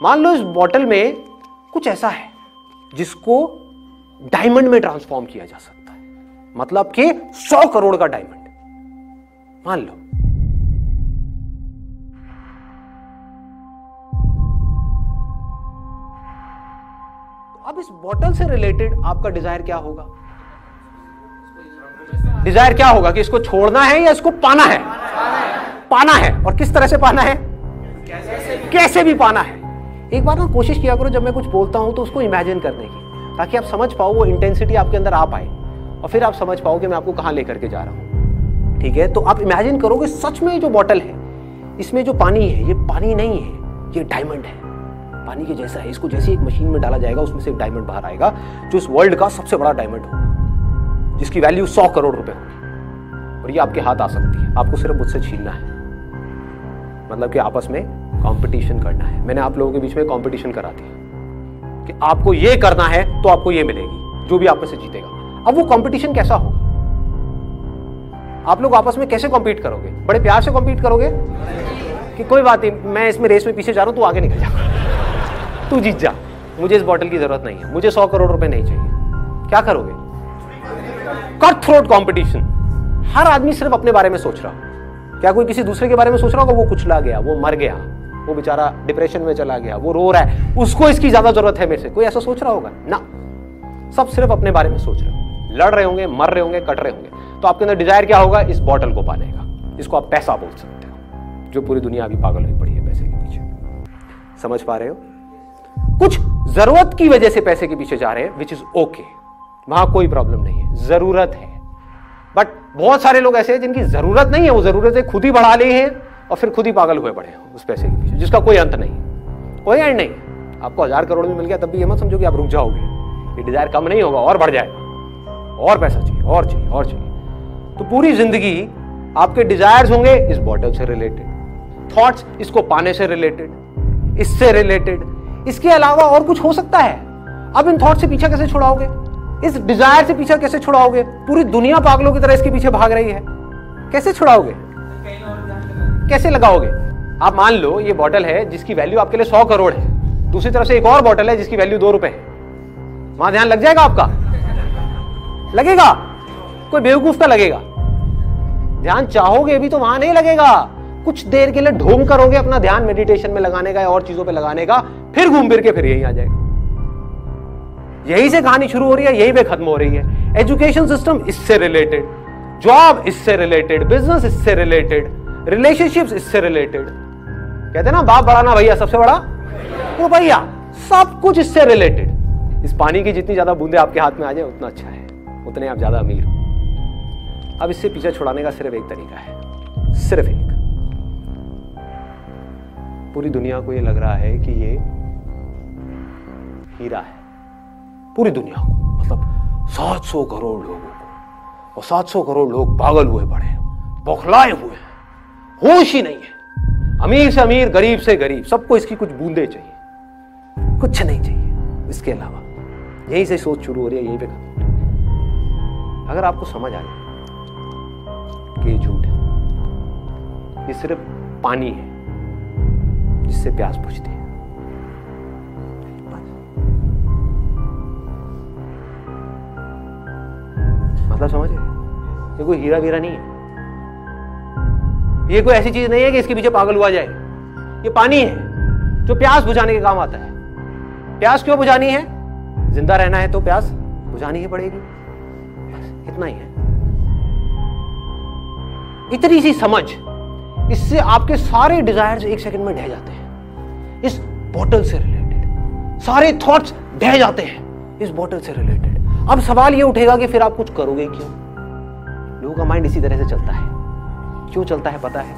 मान लो इस बॉटल में कुछ ऐसा है जिसको डायमंड में ट्रांसफॉर्म किया जा सकता है, मतलब कि 100 करोड़ का डायमंड मान लो। अब इस बॉटल से रिलेटेड आपका डिजायर क्या होगा? डिजायर क्या होगा कि इसको छोड़ना है या इसको पाना है? पाना है। और किस तरह से पाना है? कैसे भी पाना है। एक बार ना कोशिश किया करो जब मैं कुछ बोलता हूं तो उसको इमेजिन करने की, ताकि आप समझ पाओ, वो इंटेंसिटी आपके अंदर आ पाए और फिर आप समझ पाओ कि मैं आपको कहां लेकर के जा रहा हूं। ठीक है, तो आप इमेजिन करोगे सच में जो बॉटल है इसमें जो पानी है ये पानी नहीं है, ये डायमंड है, पानी के जैसा है। इसको जैसे एक मशीन में डाला जाएगा उसमें से एक डायमंड बाहर आएगा जो इस वर्ल्ड का सबसे बड़ा डायमंड होगा, जिसकी वैल्यू 100 करोड़ रुपए होगी और ये आपके हाथ आ सकती है। आपको सिर्फ मुझसे छीनना है, मतलब कि आपस में कंपटीशन करना है। मैंने आप लोगों के बीच में कंपटीशन करा दिया कि आपको ये करना है तो आपको ये मिलेगी, जो भी आप में से जीतेगा। अब वो कंपटीशन कैसा होगा? आप लोग आपस में कैसे कॉम्पीट करोगे? बड़े प्यार से कॉम्पीट करोगे कि कोई बात नहीं, मैं इसमें रेस में पीछे जा रहा हूं, तू आगे निकल जा, तू जीत जा, मुझे इस बॉटल की जरूरत नहीं है, मुझे 100 करोड़ रुपए नहीं चाहिए। क्या करोगे? Cut throat competition. हर आदमी सिर्फ अपने बारे में सोच रहा। क्या कोई किसी दूसरे के बारे में सोच रहा होगा? वो कुचला गया, वो मर गया, वो बेचारा डिप्रेशन में चला गया, वो रो रहा है, उसको इसकी ज्यादा जरूरत है मेरे से, कोई ऐसा सोच रहा होगा ना? सब सिर्फ अपने बारे में सोच रहे हो, लड़ रहे होंगे, मर रहे होंगे, कट रहे होंगे। तो आपके अंदर डिजायर क्या होगा? इस बॉटल को पाने का। इसको आप पैसा बोल सकते हो, जो पूरी दुनिया अभी पागल हुई पड़ी है पैसे के पीछे। समझ पा रहे हो? कुछ जरूरत की वजह से पैसे के पीछे जा रहे हैं, विच इज ओके, वहां कोई प्रॉब्लम नहीं है, जरूरत है। बट बहुत सारे लोग ऐसे हैं जिनकी जरूरत नहीं है, वो जरूरतें खुद ही बढ़ा ली हैं और फिर खुद ही पागल हुए पड़े हैं उस पैसे के पीछे, जिसका कोई अंत नहीं, कोई एंड नहीं। आपको 1000 करोड़ में मिल गया तब भी ये मत समझो कि आप रुक जाओगे, ये डिजायर कम नहीं होगा, और बढ़ जाएगा, और पैसा चाहिए, और चाहिए, और चाहिए। तो पूरी जिंदगी आपके डिजायर्स होंगे इस बॉटल से रिलेटेड, थॉट्स इसको पाने से रिलेटेड, इससे रिलेटेड, इसके अलावा और कुछ हो सकता है। अब इन थॉट से पीछा कैसे छुड़ाओगे? इस डिजायर से पीछा कैसे छुड़ाओगे? पूरी दुनिया पागलों की तरह इसके पीछे भाग रही है, कैसे छुड़ाओगे? कैसे लगाओगे? आप मान लो ये बॉटल है जिसकी वैल्यू आपके लिए 100 करोड़ है, दूसरी तरफ से एक और बॉटल है जिसकी वैल्यू 2 रुपए है। वहां ध्यान लग जाएगा आपका? लगेगा? कोई बेवकूफ का लगेगा। ध्यान चाहोगे भी तो वहां नहीं लगेगा। कुछ देर के लिए ढोंग करोगे अपना ध्यान मेडिटेशन में लगाने का या और चीजों पे लगाने का, फिर घूम फिर के फिर यहीं आ जाएगा। यहीं से कहानी शुरू हो रही है, यहीं पे खत्म हो रही है। एजुकेशन सिस्टम इससे रिलेटेड, जॉब इससे रिलेटेड, बिजनेस इससे रिलेटेड, रिलेशनशिप्स इससे रिलेटेड। कहते हैं ना बाप बड़ा ना भैया, सबसे बड़ा रुपया, सब कुछ इससे रिलेटेड। इस पानी की जितनी ज्यादा बूंदे आपके हाथ में आ जाए उतना अच्छा है, उतने आप ज्यादा अमीर हो। अब इससे पीछे छुड़ाने का सिर्फ एक तरीका है, सिर्फ एक। पूरी दुनिया को ये लग रहा है कि ये हीरा है, पूरी दुनिया को, मतलब 700 करोड़ लोगों को, और 700 करोड़ लोग पागल हुए पड़े हैं, बौखलाए हुए हैं, होश ही नहीं है। अमीर से अमीर, गरीब से गरीब, सबको इसकी कुछ बूंदे चाहिए, कुछ नहीं चाहिए इसके अलावा। यहीं से सोच शुरू हो रही है, यहीं पे खत्म। अगर आपको समझ आ जाए कि ये झूठ है, ये सिर्फ पानी है जिससे प्यास बुझती है, मतलब समझ गए? ये कोई हीरा वीरा नहीं है, ये कोई ऐसी चीज नहीं है कि इसके पीछे पागल हुआ जाए। ये पानी है जो प्यास बुझाने के काम आता है। प्यास क्यों बुझानी है? जिंदा रहना है तो प्यास बुझानी ही पड़ेगी, बस इतना ही है। इतनी सी समझ, इससे आपके सारे डिजायर्स एक सेकंड में ढह जाते हैं। इस बॉटल से रिलेटेड सारे थॉट्स ढह जाते हैं इस बॉटल से रिलेटेड। अब सवाल ये उठेगा कि फिर आप कुछ करोगे क्यों? लोगों का माइंड इसी तरह से चलता है। क्यों चलता है पता है?